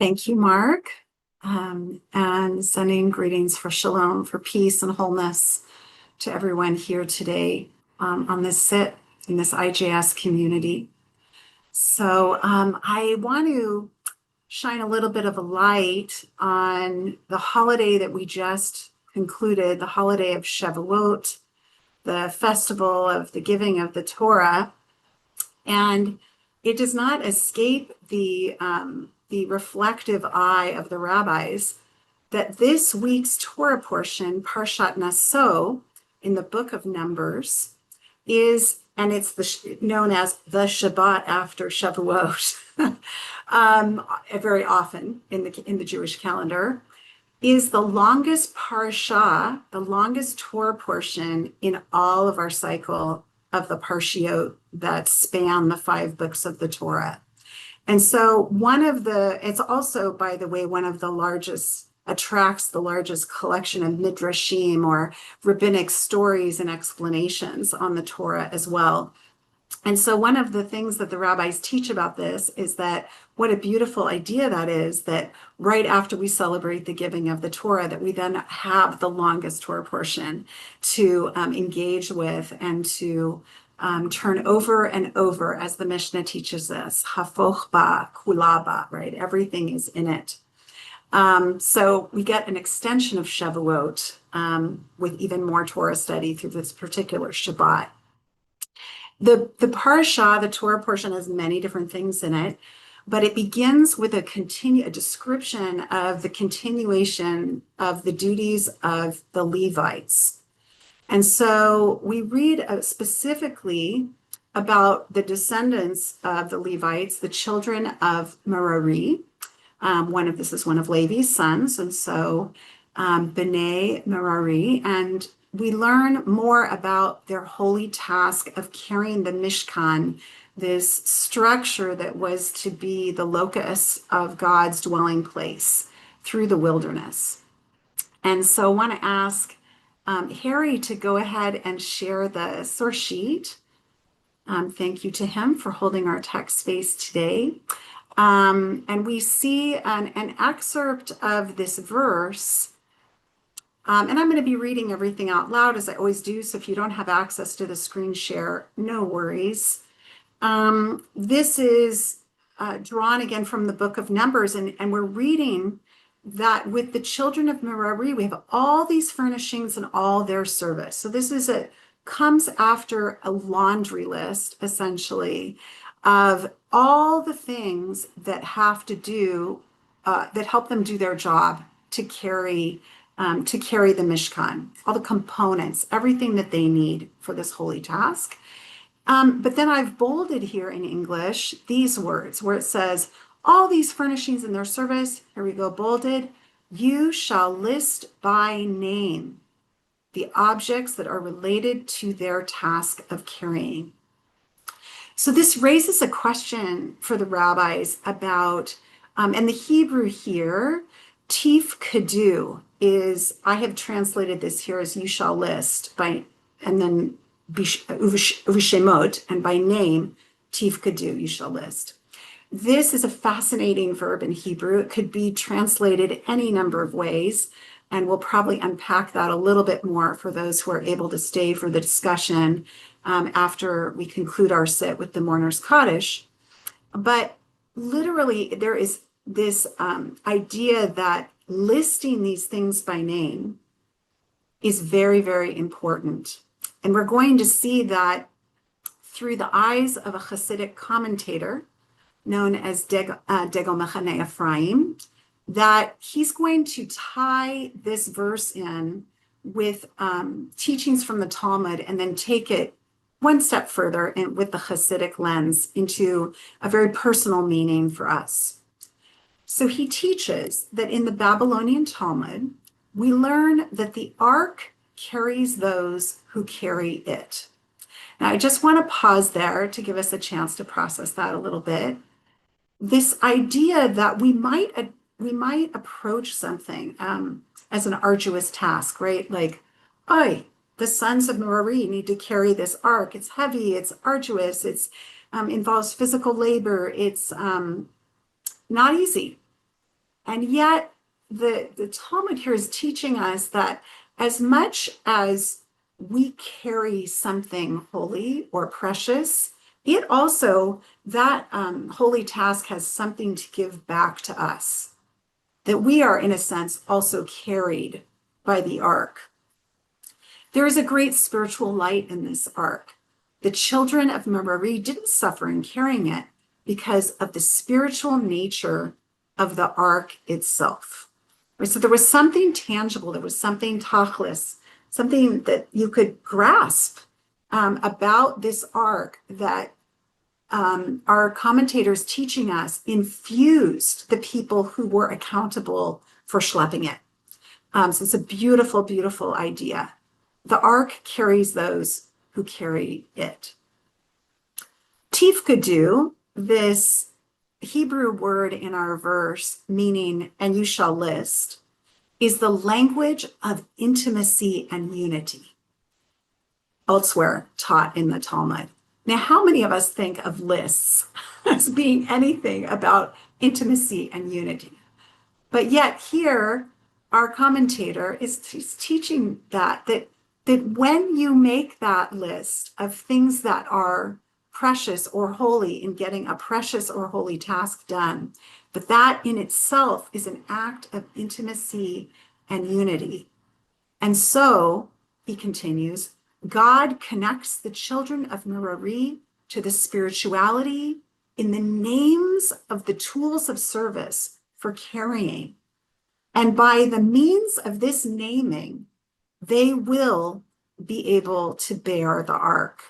Thank you, Mark. And sending greetings for shalom, for peace and wholeness to everyone here today on this sit in this IJS community. So I want to shine a little bit of a light on the holiday that we just concluded, the holiday of Shavuot, the festival of the giving of the Torah. And it does not escape the reflective eye of the rabbis that this week's Torah portion, Parshat Naso, in the book of Numbers, is, and it's known as the Shabbat after Shavuot, very often in the Jewish calendar, is the longest parsha, the longest Torah portion in all of our cycle of the parshiot that span the 5 books of the Torah. And so it's also, by the way, attracts the largest collection of midrashim or rabbinic stories and explanations on the Torah as well. And so one of the things that the rabbis teach about this is that what a beautiful idea that is, that right after we celebrate the giving of the Torah, that we then have the longest Torah portion to engage with and to turn over and over, as the Mishnah teaches us, hafoch ba, kula ba, right? Everything is in it. So we get an extension of Shavuot with even more Torah study through this particular Shabbat. The parsha, the Torah portion, has many different things in it, but it begins with a description of the continuation of the duties of the Levites. And so we read specifically about the descendants of the Levites, the children of Merari. This is one of Levi's sons, and so B'nai Merari, and we learn more about their holy task of carrying the Mishkan, this structure that was to be the locus of God's dwelling place through the wilderness. And so I want to ask Harry to go ahead and share the source sheet. Thank you to him for holding our text space today. And we see an excerpt of this verse. And I'm going to be reading everything out loud, as I always do. So if you don't have access to the screen share, no worries. This is drawn again from the book of Numbers. And we're reading that with the children of Merari, we have all these furnishings and all their service. So this comes after a laundry list, essentially, of all the things that have to do, that help them do their job to carry the Mishkan, all the components, everything that they need for this holy task. But then I've bolded here in English these words where it says, all these furnishings in their service, here we go, bolded, you shall list by name the objects that are related to their task of carrying. So this raises a question for the rabbis about, and the Hebrew here, tif kadu, is, I have translated this here as you shall list, and then uvishemot, and by name, tif kadu, you shall list. This is a fascinating verb in Hebrew. It could be translated any number of ways, and we'll probably unpack that a little bit more for those who are able to stay for the discussion after we conclude our sit with the Mourner's Kaddish. But literally, there is this idea that listing these things by name is very, very important. And we're going to see that through the eyes of a Hasidic commentator known as Degel Mechaneh Ephraim, that he's going to tie this verse in with teachings from the Talmud and then take it one step further and with the Hasidic lens into a very personal meaning for us. So he teaches that in the Babylonian Talmud, we learn that the ark carries those who carry it. Now, I just want to pause there to give us a chance to process that a little bit. This idea that we might approach something as an arduous task, right? Like, the sons of Merari need to carry this ark. It's heavy, it's arduous, involves physical labor, it's not easy. And yet, the Talmud here is teaching us that as much as we carry something holy or precious, it also, that holy task has something to give back to us, that we are, in a sense, also carried by the ark. There is a great spiritual light in this ark. The children of Merari didn't suffer in carrying it because of the spiritual nature of the ark itself. So there was something tangible, there was something tachlis, something that you could grasp about this ark that our commentators teaching us infused the people who were accountable for schlepping it. So it's a beautiful, beautiful idea. The ark carries those who carry it. Tifkadu, this Hebrew word in our verse, meaning, and you shall list, is the language of intimacy and unity, elsewhere taught in the Talmud. Now, how many of us think of lists as being anything about intimacy and unity? But yet here, our commentator is teaching that when you make that list of things that are precious or holy in getting a precious or holy task done, but that in itself is an act of intimacy and unity. And so, he continues, God connects the children of Merari to the spirituality in the names of the tools of service for carrying. And by the means of this naming, they will be able to bear the ark.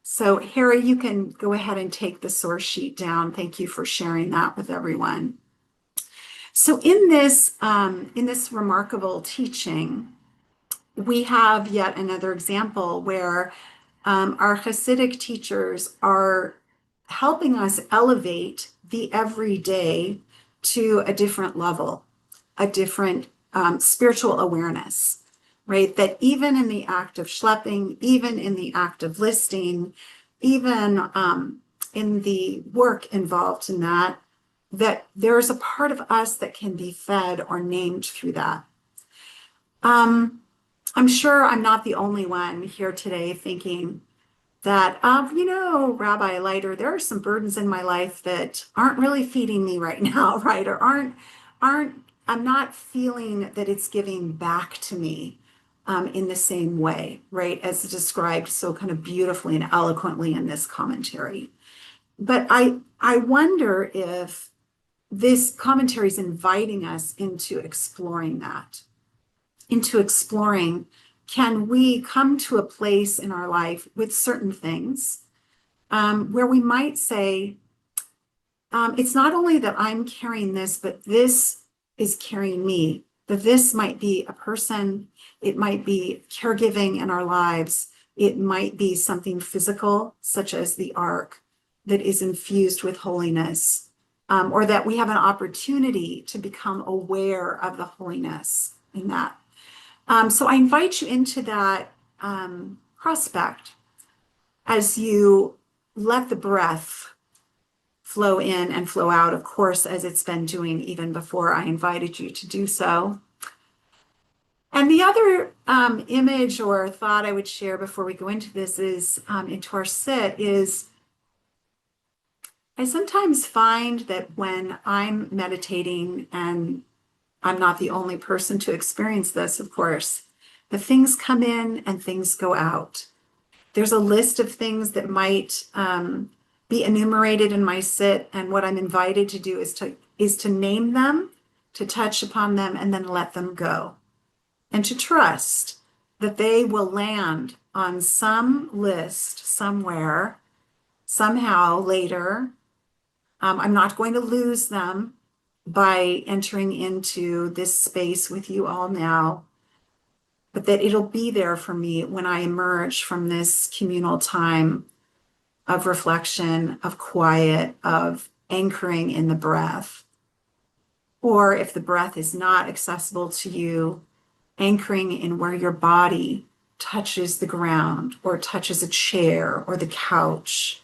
So Harry, you can go ahead and take the source sheet down. Thank you for sharing that with everyone. So in this remarkable teaching, we have yet another example where our Hasidic teachers are helping us elevate the everyday to a different level, a different spiritual awareness, right? That even in the act of schlepping, even in the act of listing, even in the work involved in that there's a part of us that can be fed or named through that. I'm sure I'm not the only one here today thinking that, Rabbi Leider, there are some burdens in my life that aren't really feeding me right now, right? Or I'm not feeling that it's giving back to me in the same way, right? As described so kind of beautifully and eloquently in this commentary. But I wonder if this commentary is inviting us into exploring that, into exploring, can we come to a place in our life with certain things where we might say, it's not only that I'm carrying this, but this is carrying me. That this might be a person, it might be caregiving in our lives, it might be something physical, such as the ark, that is infused with holiness, or that we have an opportunity to become aware of the holiness in that. So I invite you into that prospect as you let the breath flow in and flow out, of course, as it's been doing even before I invited you to do so. And the other image or thought I would share before we go into this is, into our sit, is I sometimes find that when I'm meditating, and I'm not the only person to experience this, of course, the things come in and things go out. There's a list of things that might be enumerated in my sit, and what I'm invited to do is to name them, to touch upon them, and then let them go, and to trust that they will land on some list somewhere, somehow later. I'm not going to lose them by entering into this space with you all now, but that it'll be there for me when I emerge from this communal time of reflection, of quiet, of anchoring in the breath. Or if the breath is not accessible to you, anchoring in where your body touches the ground or touches a chair or the couch,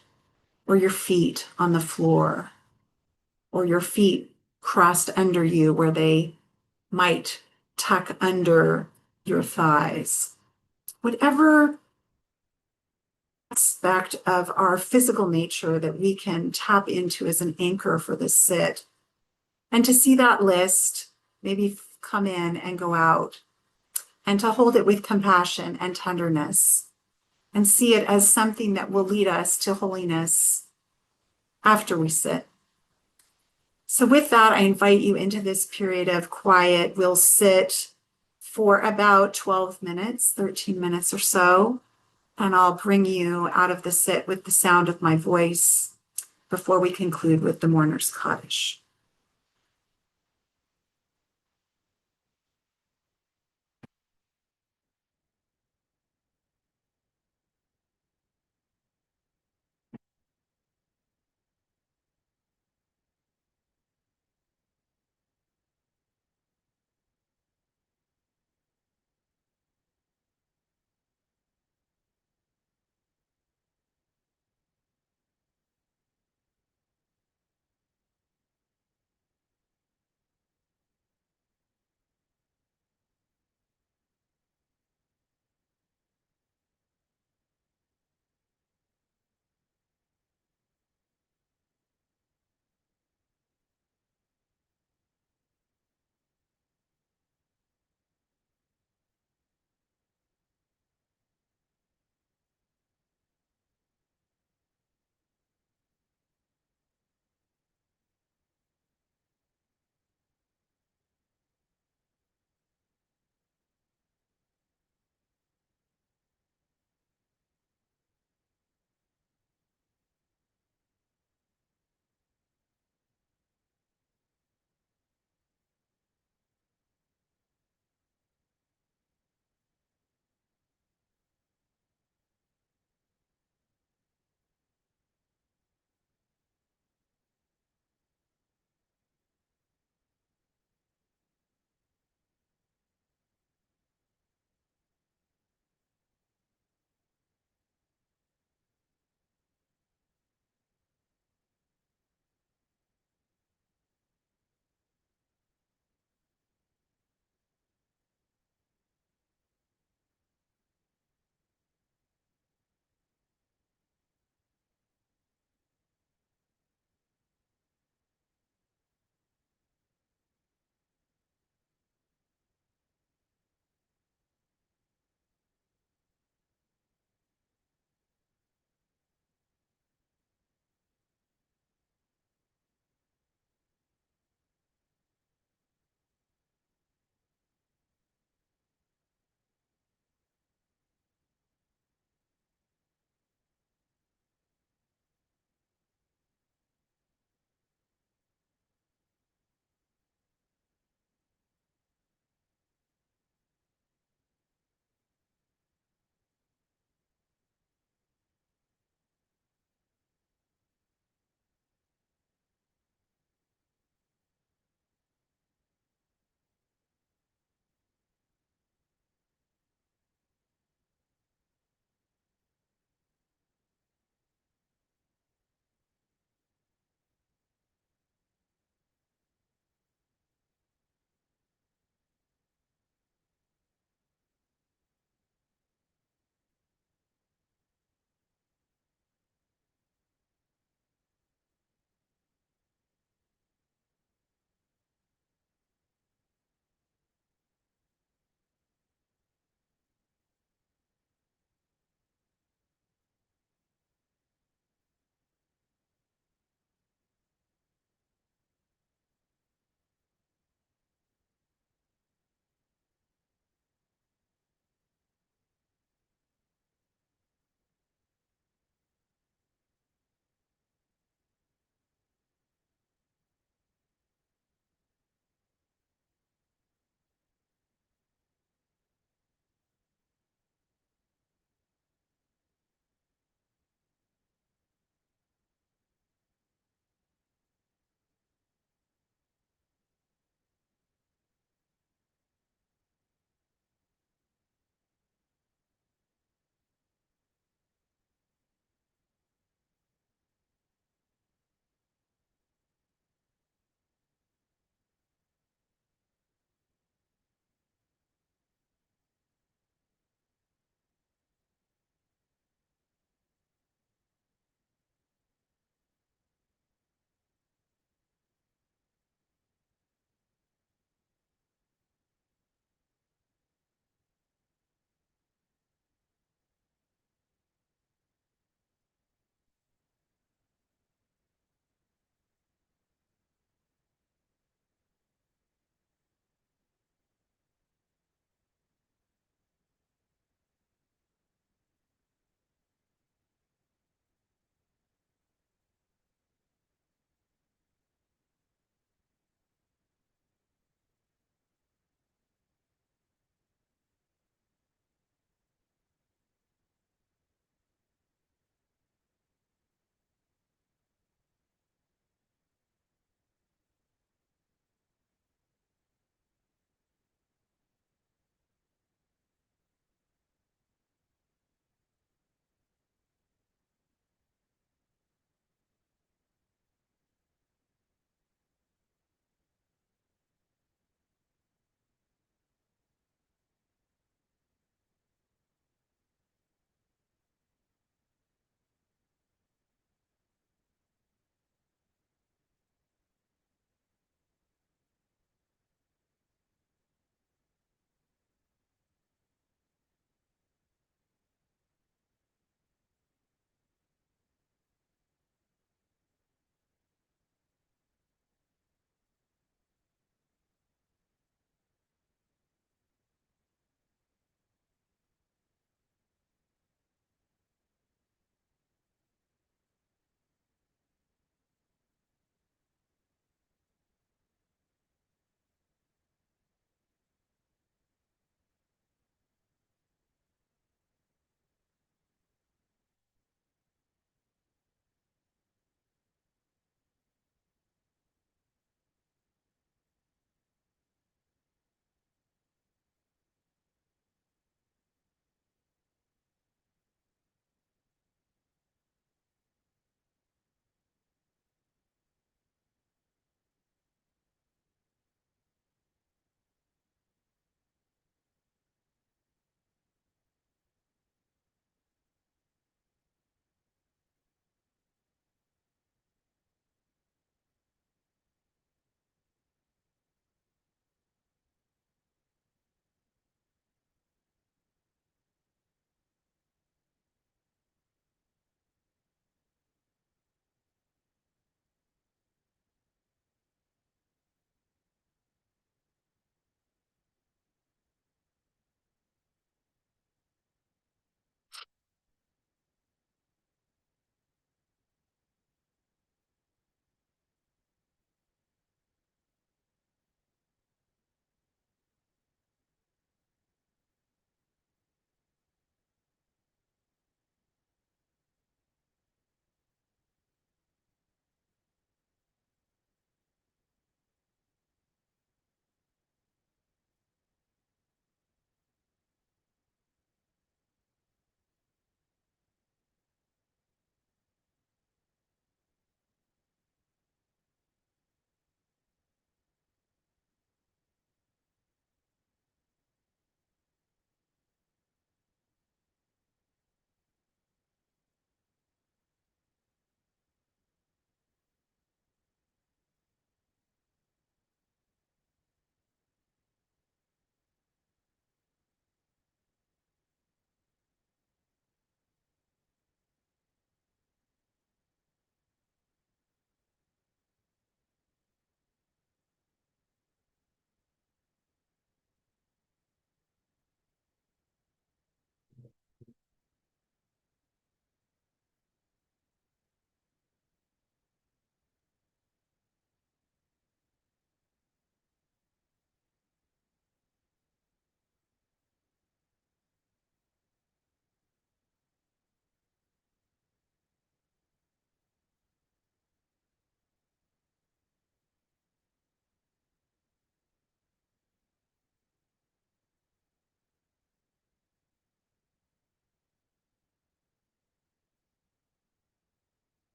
or your feet on the floor, or your feet crossed under you where they might tuck under your thighs. Whatever aspect of our physical nature that we can tap into as an anchor for the sit, and to see that list maybe come in and go out, and to hold it with compassion and tenderness, and see it as something that will lead us to holiness after we sit. So with that, I invite you into this period of quiet. We'll sit for about 12 minutes, 13 minutes or so, and I'll bring you out of the sit with the sound of my voice before we conclude with the mourner's Kaddish.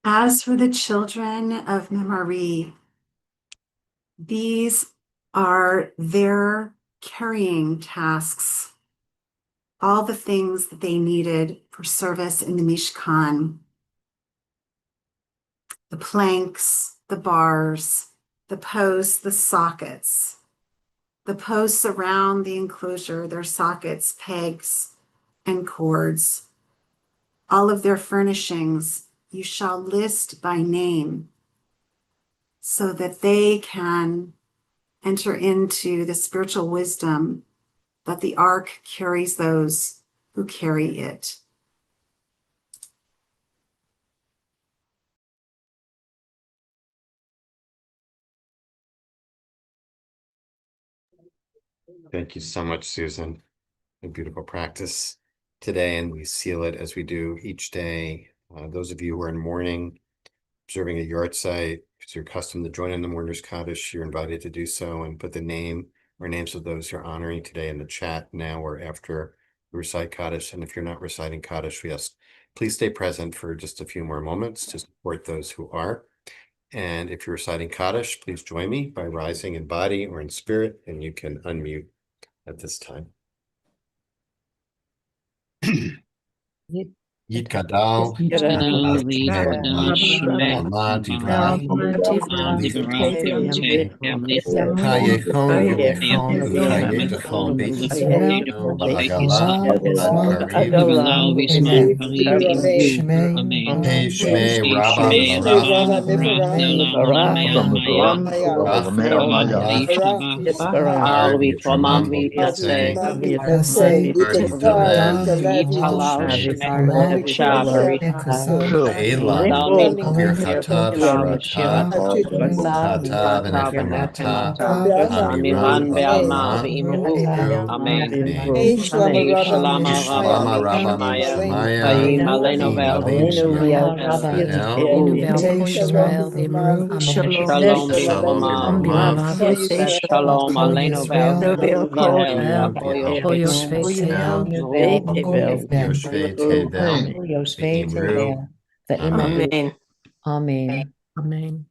As for the children of memory, these are their carrying tasks, all the things that they needed for service in the Mishkan, the planks, the bars, the posts, the sockets. The posts around the enclosure, their sockets, pegs, and cords, all of their furnishings, you shall list by name so that they can enter into the spiritual wisdom that the ark carries those who carry it. Thank you so much, Susan. A beautiful practice today, and we seal it as we do each day. Those of you who are in mourning, observing a yard site, if you're accustomed to join in the mourner's Kaddish, you're invited to do so and put the name or names of those you're honoring today in the chat now or after you recite Kaddish. And if you're not reciting Kaddish, we ask, please stay present for just a few more moments to support those who are. And if you're reciting Kaddish, please join me by rising in body or in spirit, and you can unmute at this time. Yitkadal, Amen. Amen. Amen.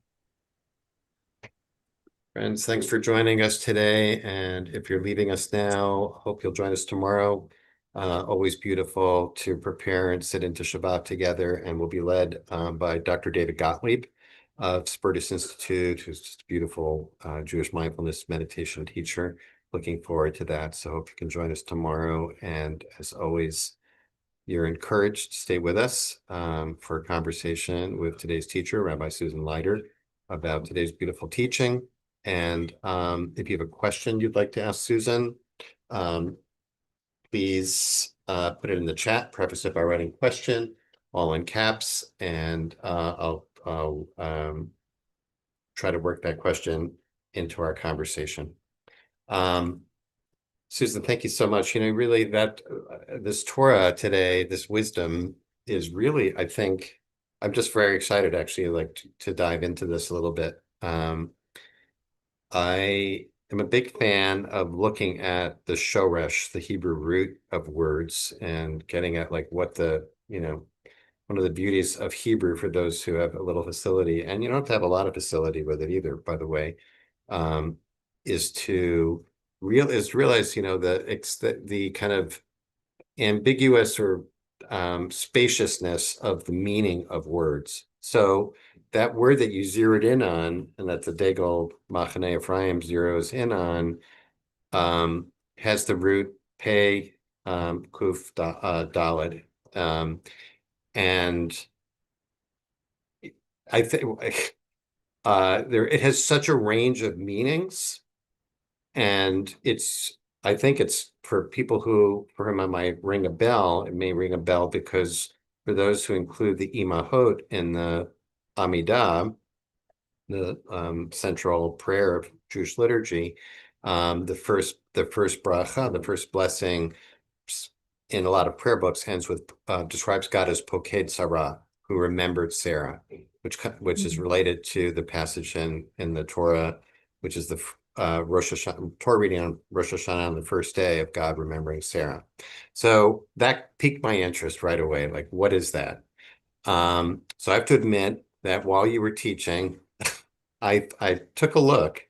Friends, thanks for joining us today. And if you're leaving us now, hope you'll join us tomorrow. Always beautiful to prepare and sit into Shabbat together. And we'll be led by Dr. David Gottlieb of Spertus Institute, who's just a beautiful Jewish mindfulness meditation teacher. Looking forward to that. So hope you can join us tomorrow. And as always, you're encouraged to stay with us for a conversation with today's teacher, Rabbi Susan Leider, about today's beautiful teaching. And if you have a question you'd like to ask Susan, please put it in the chat, preface it by writing question, all in caps, and I'll try to work that question into our conversation. Susan, thank you so much. Really that this Torah today, this wisdom is really, I think, I'm just very excited actually, like to dive into this a little bit. I am a big fan of looking at the shoresh, the Hebrew root of words, and getting at like what the, one of the beauties of Hebrew for those who have a little facility, and you don't have to have a lot of facility with it either, by the way, is to realize, the kind of ambiguous or spaciousness of the meaning of words. So that word that you zeroed in on, and that the Degel Machane Ephraim zeroes in on, has the root pei kuf daled, and I think it has such a range of meanings, and I think it's for people for whom it might ring a bell. It may ring a bell because for those who include the Imahot in the Amidah, the central prayer of Jewish liturgy, the first bracha, the first blessing in a lot of prayer books ends with describes God as Poked Sarah, who remembered Sarah, which is related to the passage in the Torah, which is the Rosh Hashanah, Torah reading on Rosh Hashanah on the first day of God remembering Sarah. So that piqued my interest right away. Like, what is that? So I have to admit that while you were teaching, I took a look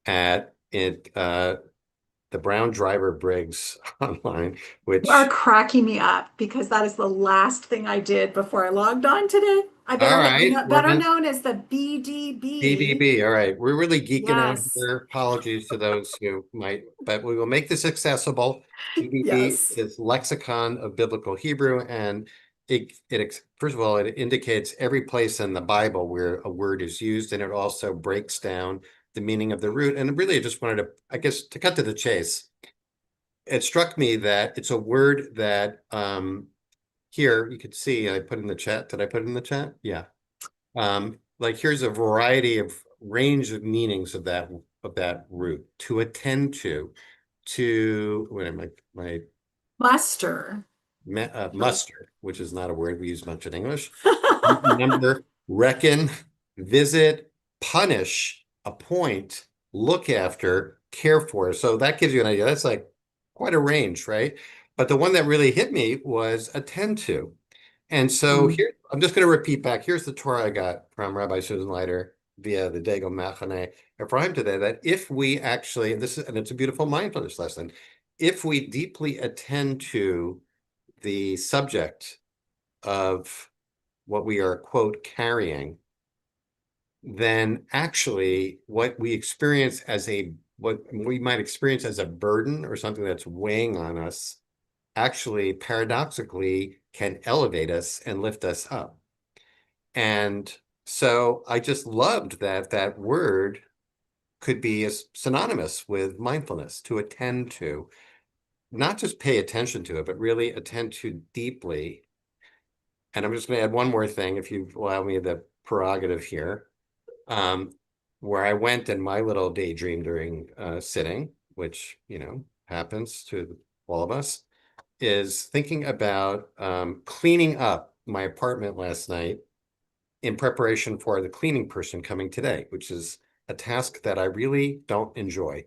at it, the Brown Driver Briggs online, You are which, cracking me up because that is the last thing I did before I logged on today. I all better right, we're better gonna known as the BDB. BBB. All right, we're really geeking out Yes. here. Apologies to those who might, but we will make this accessible. BBB Yes. is Lexicon of Biblical Hebrew, and first of all, it indicates every place in the Bible where a word is used, and it also breaks down the meaning of the root. And really, I just wanted to, I guess, to cut to the chase. It struck me that it's a word that here you could see I put in the chat. Did I put it in the chat? Yeah. Like here's a variety of range of meanings of that root: to attend to what am I my Muster. muster, which is not a word we use much in English. Remember, reckon, visit, punish, appoint, look after, care for. So that gives you an idea. That's like quite a range, right? But the one that really hit me was attend to. And so Mm. here, I'm just going to repeat back. Here's the Torah I got from Rabbi Susan Leider via the Dego Machane Ephraim today, that if we actually, and it's a beautiful mindfulness lesson, if we deeply attend to the subject of what we are, quote, carrying, then actually what we might experience as a burden or something that's weighing on us actually paradoxically can elevate us and lift us up. And so I just loved that word could be synonymous with mindfulness, to attend to, not just pay attention to it, but really attend to deeply. And I'm just going to add one more thing, if you allow me the prerogative here, um, where I went in my little daydream during sitting, which, happens to all of us, is thinking about cleaning up my apartment last night in preparation for the cleaning person coming today, which is a task that I really don't enjoy.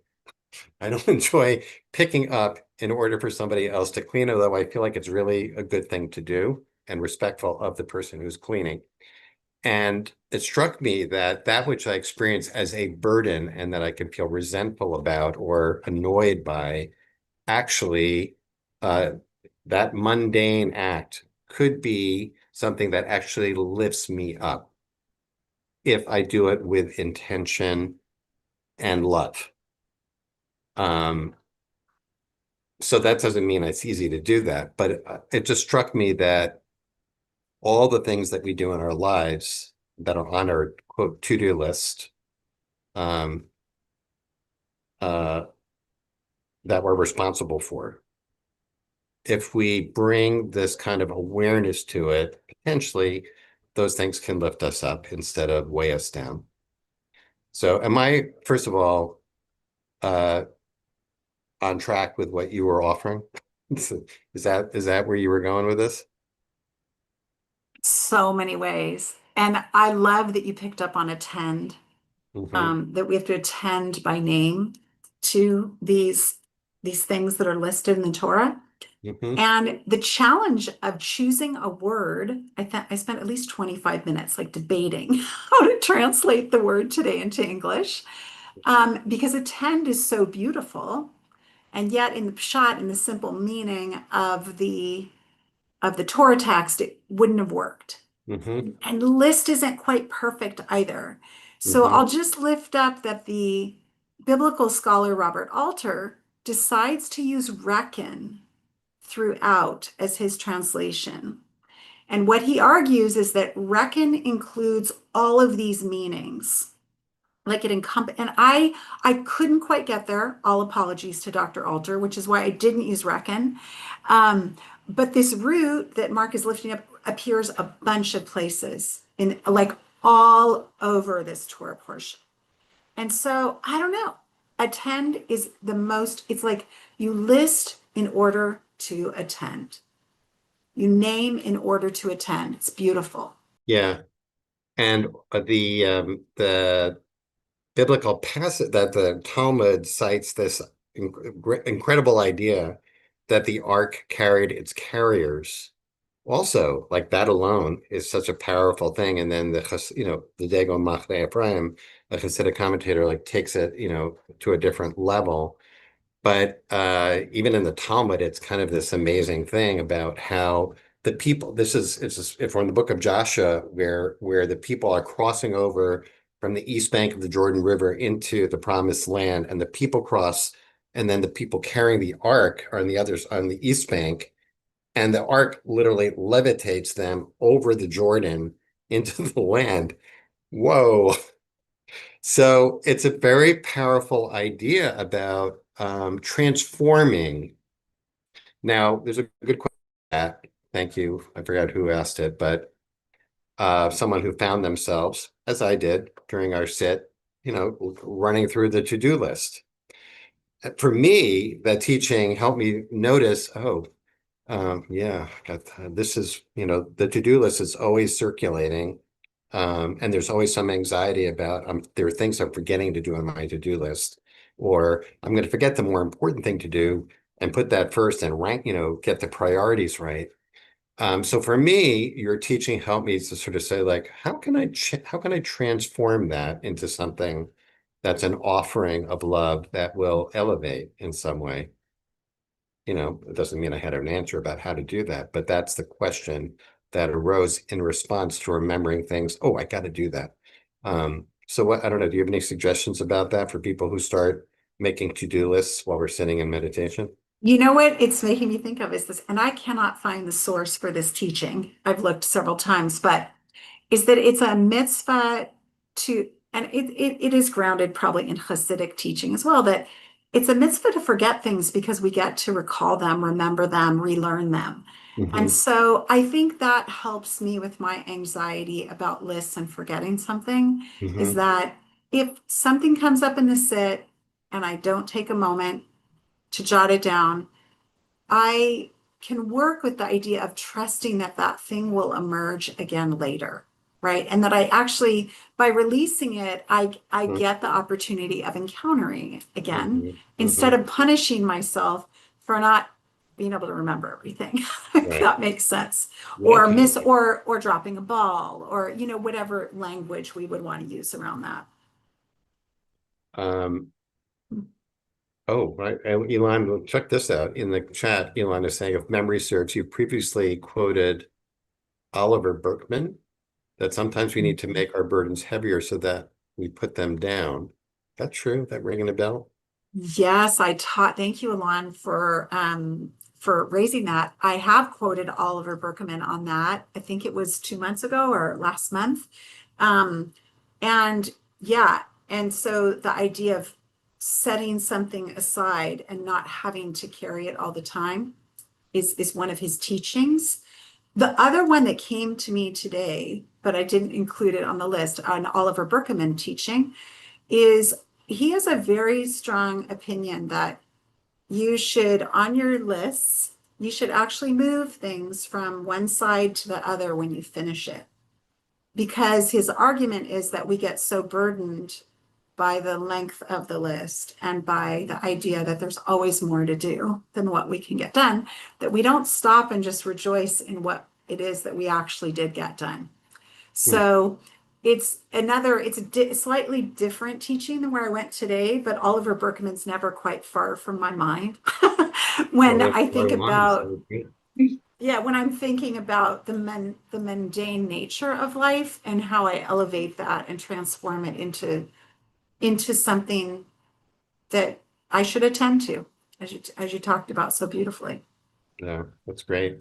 I don't enjoy picking up in order for somebody else to clean, although I feel like it's really a good thing to do and respectful of the person who's cleaning. And it struck me that that which I experience as a burden and that I can feel resentful about or annoyed by, actually, that mundane act could be something that actually lifts me up if I do it with intention and love. So that doesn't mean it's easy to do that, but it just struck me that all the things that we do in our lives that are on our, quote, to-do list, um, uh, that we're responsible for, if we bring this kind of awareness to it, potentially those things can lift us up instead of weigh us down. So am I, first of all, uh, on track with what you were offering? Is that where you were going with this? So many ways. And I love that you picked up on attend, Mm-hmm. that we have to attend by name to these things that are listed in the Torah. Mm-hmm. And the challenge of choosing a word, I spent at least 25 minutes like debating how to translate the word today into English, because attend is so beautiful, and yet in the pshat, in the simple meaning of the Torah text, it wouldn't have worked. Mm-hmm. And list isn't quite perfect either. So Mm-hmm. I'll just lift up that the biblical scholar Robert Alter decides to use reckon throughout as his translation. And what he argues is that reckon includes all of these meanings. Like it encompass, and I couldn't quite get there. All apologies to Dr. Alter, which is why I didn't use reckon. But this root that Mark is lifting up appears a bunch of places in like all over this Torah portion. And so I don't know. Attend is the most, it's like you list in order to attend. You name in order to attend. It's beautiful. Yeah. And the biblical passage that the Talmud cites this incredible idea that the ark carried its carriers also, like that alone is such a powerful thing. And then the Dagon Machne Ephraim, a Hasidic commentator, like takes it, to a different level. But even in the Talmud, it's kind of this amazing thing about how the people, it's from the book of Joshua, where the people are crossing over from the east bank of the Jordan River into the promised land, and the people cross, and then the people carrying the ark are on the east bank, and the ark literally levitates them over the Jordan into the land. Whoa. So it's a very powerful idea about transforming. Now, there's a good question. Thank you. I forgot who asked it, but someone who found themselves, as I did during our sit, running through the to-do list. For me, that teaching helped me notice, yeah, this is, the to-do list is always circulating. And there's always some anxiety about there are things I'm forgetting to do on my to-do list, or I'm going to forget the more important thing to do and put that first and rank, get the priorities right. So for me, your teaching helped me to sort of say, like, how can I transform that into something that's an offering of love that will elevate in some way? It doesn't mean I had an answer about how to do that, but that's the question that arose in response to remembering things. Oh, I got to do that. So I don't know. Do you have any suggestions about that for people who start making to-do lists while we're sitting in meditation? You know what it's making me think of is this, and I cannot find the source for this teaching. I've looked several times, but is that it's a mitzvah to, and it is grounded probably in Hasidic teaching as well, that it's a mitzvah to forget things because we get to recall them, remember them, relearn them. And so I think that helps me with my anxiety about lists and forgetting something, is that if something comes up in the sit and I don't take a moment to jot it down, I can work with the idea of trusting that that thing will emerge again later, right? And that I actually, by releasing it, I get the opportunity of encountering it again instead of punishing myself for not being able to remember everything, if Right. that makes sense, Yeah. or dropping a ball, or whatever language we would want to use around that. Oh, right. And Elon, check this out. In the chat, Elon is saying, if memory serves, you previously quoted Oliver Berkman, that sometimes we need to make our burdens heavier so that we put them down. That true? That ringing a bell? Yes, thank you, Alon, for raising that. I have quoted Oliver Berkman on that. I think it was 2 months ago or last month. And yeah, and so the idea of setting something aside and not having to carry it all the time is one of his teachings. The other one that came to me today, but I didn't include it on the list, an Oliver Berkman teaching, is he has a very strong opinion that you should, on your lists, you should actually move things from one side to the other when you finish it. Because his argument is that we get so burdened by the length of the list and by the idea that there's always more to do than what we can get done, that we don't stop and just rejoice in what it is that we actually did get done. So it's a slightly different teaching than where I went today, but Oliver Berkman's never quite far from my mind. When I think about, when I'm thinking about the mundane nature of life and how I elevate that and transform it into something that I should attend to, as you talked about so beautifully. Yeah, that's great.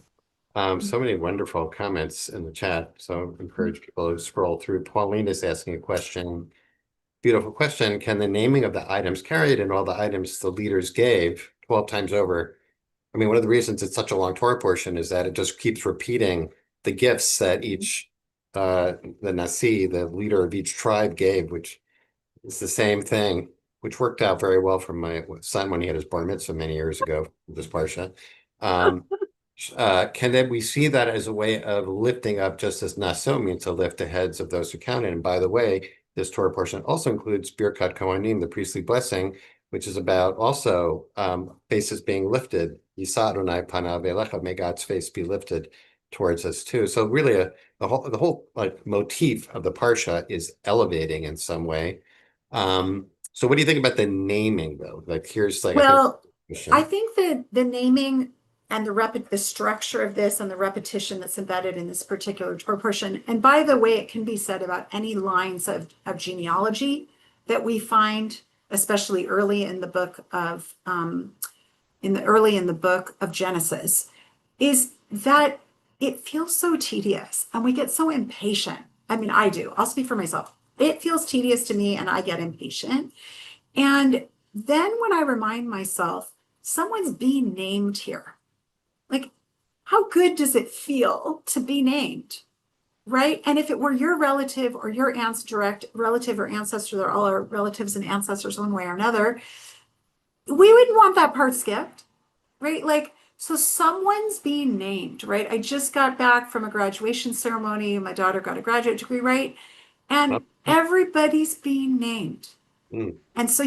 So many wonderful comments in the chat. So I encourage people to scroll through. Pauline is asking a question. Beautiful question. Can the naming of the items carried and all the items the leaders gave 12 times over? I mean, one of the reasons it's such a long Torah portion is that it just keeps repeating the gifts that each, the Nasi, the leader of each tribe gave, which is the same thing, which worked out very well for my son when he had his bar mitzvah many years ago, this parsha. Can we see that as a way of lifting up, just as Naso means to lift the heads of those who counted? And by the way, this Torah portion also includes Birkat Kohanim, the priestly blessing, which is about also faces being lifted. Yisa Adonai panav elecha, may God's face be lifted towards us too. So really the whole like motif of the Parsha is elevating in some way. So what do you think about the naming though? Like here's like, I think, Well, I question. think that the naming and the structure of this and the repetition that's embedded in this particular portion, and by the way, it can be said about any lines of genealogy that we find, especially early in the book of in the book of Genesis, is that it feels so tedious and we get so impatient. I mean, I do. I'll speak for myself. It feels tedious to me and I get impatient. And then when I remind myself, someone's being named here, like, how good does it feel to be named? Right. And if it were your relative or your aunt's direct relative or ancestor, they're all our relatives and ancestors one way or another, we wouldn't want that part skipped. Right. Like, so someone's being named, right? I just got back from a graduation ceremony. My daughter got a graduate degree, right? And everybody's being named. Mm, And so,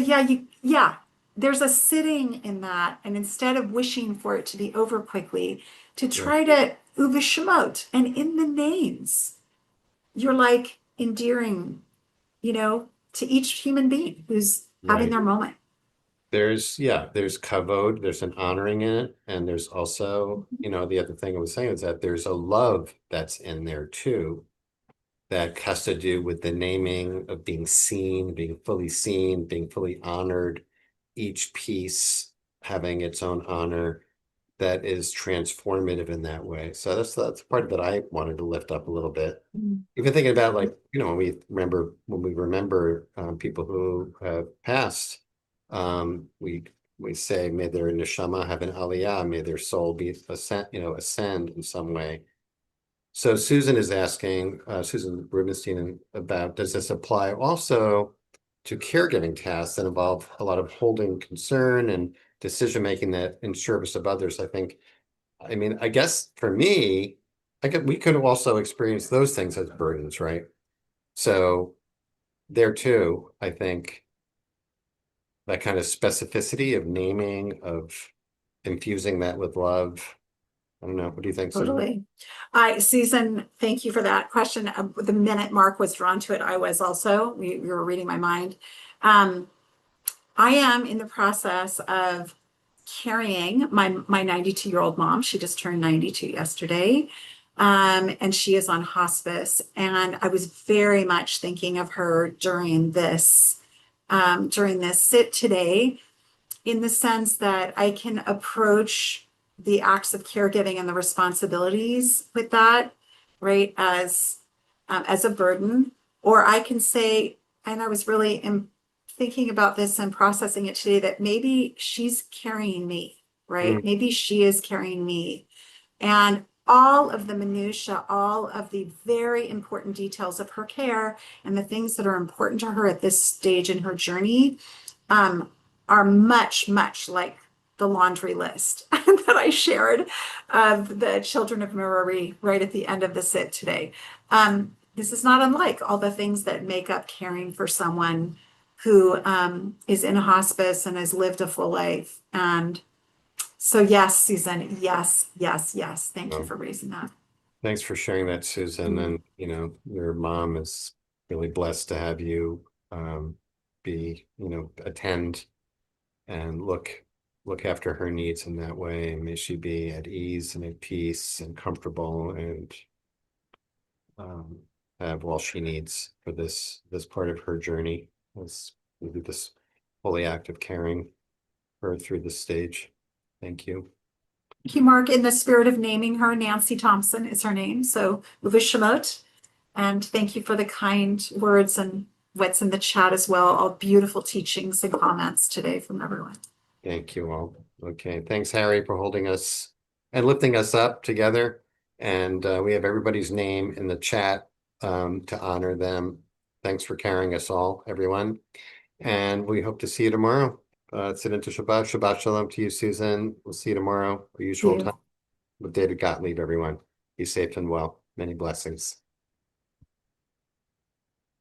there's a sitting in that. And instead of wishing for it to be over quickly, to yeah, try to uvishmot and in the names, you're like endearing, to each human being who's having right. their moment. There's kavod, there's an honoring in it, and there's also, the other thing I was saying is that there's a love that's in there too, that has to do with the naming of being seen, being fully honored, each piece having its own honor that is transformative in that way. So that's part that I wanted to lift up a little bit. Even thinking about like, when we remember people who have passed, we say, may their neshama have an aliyah, may their soul be ascend in some way. So Susan is asking, Susan Rubenstein, about, does this apply also to caregiving tasks that involve a lot of holding concern and decision making that in service of others? I mean, I guess for me, we could also experience those things as burdens, right? So there too, I think that kind of specificity of naming, of infusing that with love. I don't know. What do you think, Susan? Totally. Susan, thank you for that question. The minute Mark was drawn to it, I was also, we were reading my mind. I am in the process of carrying my 92-year-old mom. She just turned 92 yesterday. And she is on hospice. And I was very much thinking of her during this sit today, in the sense that I can approach the acts of caregiving and the responsibilities with that, right, as a burden, or I can say, and I was really thinking about this and processing it today, that maybe she's carrying me, right? Mm, Maybe she is carrying me, and all of the minutia, all of the very important details of her care and the things that are important to her at this stage in her journey, um, are much, much like the laundry list that I shared of the children of Merari right at the end of the sit today. This is not unlike all the things that make up caring for someone who is in a hospice and has lived a full life. And so, yes, Susan, yes, yes, yes. Thank you well, for raising that. thanks for sharing that, Susan. Mhm. And your mom is really blessed to have you be, attend and look after her needs in that way. And may she be at ease and at peace and comfortable, and um, have all she needs for this part of her journey. This really this holy act of caring her through this stage. Thank you. Thank you, Mark. In the spirit of naming her, Nancy Thompson is her name. So, Uvishimot. And thank you for the kind words and what's in the chat as well. All beautiful teachings and comments today from everyone. Thank you all. Okay, thanks, Harry, for holding us and lifting us up together. And we have everybody's name in the chat to honor them. Thanks for carrying us all, everyone. And we hope to see you tomorrow. Sit into Shabbat. Shabbat Shalom to you, Susan. We'll see you tomorrow, our See usual you. time with David Gottlieb, everyone. Be safe and well. Many blessings.